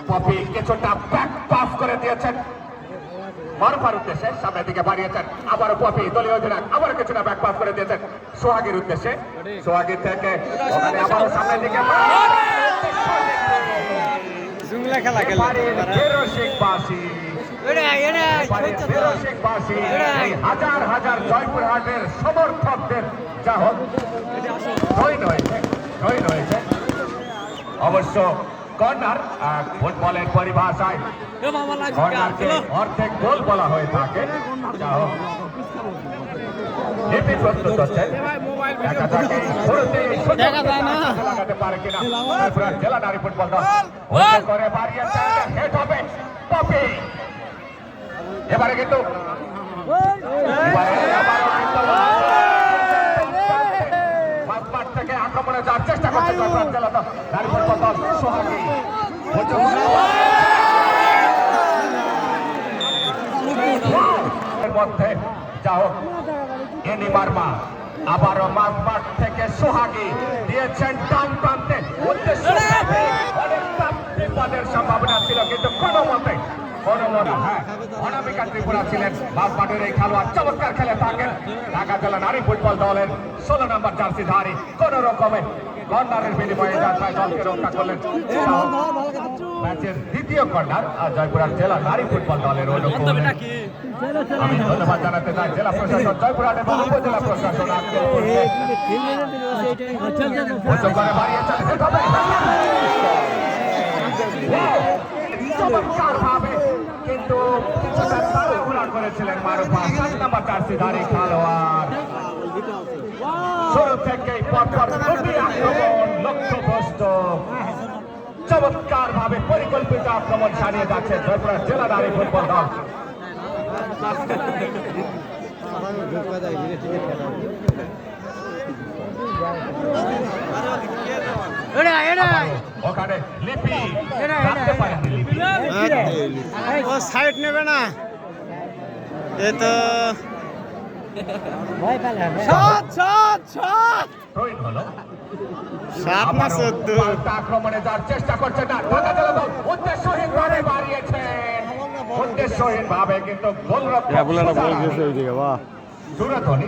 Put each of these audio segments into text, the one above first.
Poppy কিছুটা back pass করে দিয়েছেন মারুফার উদ্দেশ্যে, সামনের দিকে বাড়িয়েছেন। আবারও পপি দলীয় অধিনায়ক আবার কিছুটা ব্যাক পাস করে দিয়েছেন সোহাগীর উদ্দেশ্যে। সোহাগী থেকে ওখানে আবারও সামনের দিকে হাজার হাজার জয়পুরহাটের সমর্থকদের যা হোক জয় হয়েছে অবশ্য কর্নার। ফুটবলের পরিভাষায় কর্নারকে অর্ধেক গোল বলা হয়ে থাকে। যা হোক লিপি প্রস্তুত হচ্ছে, লাগাতে পারে কিনা জেলা নারী ফুটবল দল করে বাড়িয়েছে। হেড হবে পপি, এবারে কিন্তু থেকে আক্রমণে যাওয়ার চেষ্টা করছে জেলা দল নারী ফুটবল দল। সোহাগী মধ্যে যা হোক এনি মার্মা আবারও মাঝমাঠ থেকে সোহাগী দিয়েছেন ডান প্রান্তে, উদ্দেশ্য বিপদের সম্ভাবনা ছিল কিন্তু কোনো মতে অনামিকা ত্রিপুরা ছিলেন মাঝমাঠের এই খেলোয়াড়, চমৎকার খেলে থাকেন ঢাকা জেলা নারী ফুটবল দলের 16 নম্বর জার্সিধারী। কোন রকমে কর্নারের বিনিময়ে যাত্রায় দলকে রক্ষা করলেন। ম্যাচের দ্বিতীয় কর্নার আর জয়পুরহাট জেলা নারী ফুটবল দলের অনুকূলে। আমি ধন্যবাদ জানাতে চাই জেলা প্রশাসন, জয়পুরহাট এবং উপজেলা প্রশাসন কিন্তু কিছুটা তাড়াহুড়া করেছিলেন মারুফা, 7 নম্বর জার্সিধারী খেলোয়াড়। শুরু থেকেই পরপর দুটি আক্রমণ লক্ষ্যভ্রষ্ট, চমৎকার ভাবে পরিকল্পিত আক্রমণ চালিয়ে যাচ্ছে জয়পুরহাট জেলা নারী ফুটবল দল। ওখানে লিপি ও সাইড নেবে না, এ তো আক্রমণে যাওয়ার চেষ্টা করছে না ঢাকা জেলা দল, উদ্দেশ্যহীনভাবে বাড়িয়েছেন, উদ্দেশ্যহীনভাবে কিন্তু গোলরক্ষক দূরধ্বনি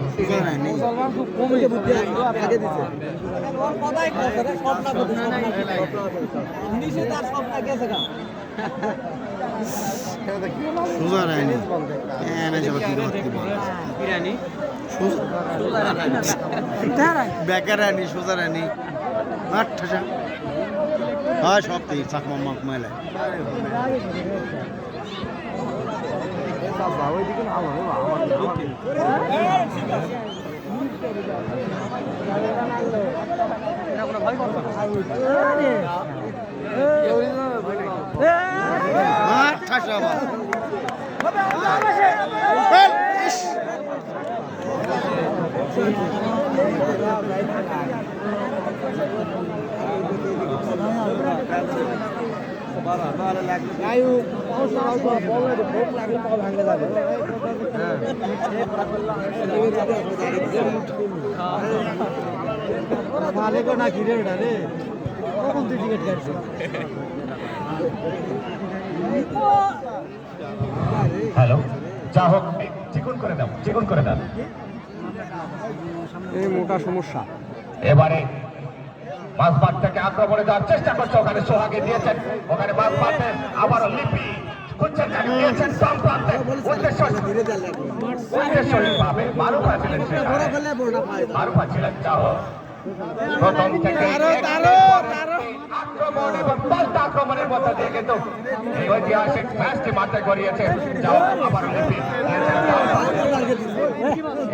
বেকারানি সোজারানি হয় সব থেকে চাকমা মেলায় না ঘিরে রে কখন তুই টিকিট কাটছিস? হ্যালো, যা হোক চিকন করে দাও, চিকন করে দাও, এই মোটা সমস্যা। এবারে মাঝমাঠ থেকে আক্রমণে যাওয়ার চেষ্টা করছে, ওখানে সোহাগে দিয়েছেন, ওখানে মাঝমাঠে আবারও লিপি খুঁজছেন, দিয়েছেন বাম প্রান্তে, উদ্দেশ্যহীনভাবে মারুফা ছিলেন, মারুফা ছিলেন। যা হোক প্রথম থেকে আক্রমণ এবং পাল্টা আক্রমণের মধ্যে দিয়ে কিন্তু এই ঐতিহাসিক ম্যাচটি মাঠে গড়িয়েছে। যাও আবার লিপি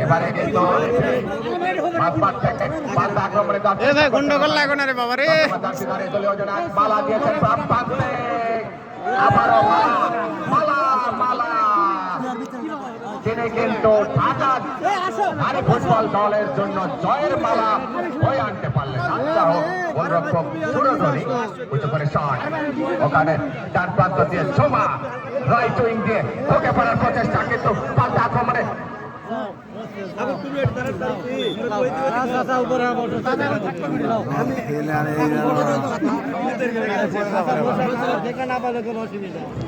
এবারে কিন্তু মাঝমাঠ থেকে পাল্টা আক্রমণে গন্ডগোল লাগো না রে বাবা রে, মালা দিয়েছেন বাম প্রান্তে, আবারও মালা মালা তিনি কিন্তু ঢাকা নারী ফুটবল দলের জন্য জয়ের মালা বয়ে আনতে পারলেন না। যা হোক গোলরক্ষক সুরধনী উঁচু করে শট, ওখানে ডান প্রান্ত দিয়ে ছোমা রাইট উইং দিয়ে ঢুকে পড়ার প্রচেষ্টা, কিন্তু পাল্টা আক্রমণে দেখে না পারলে কোনো অসুবিধা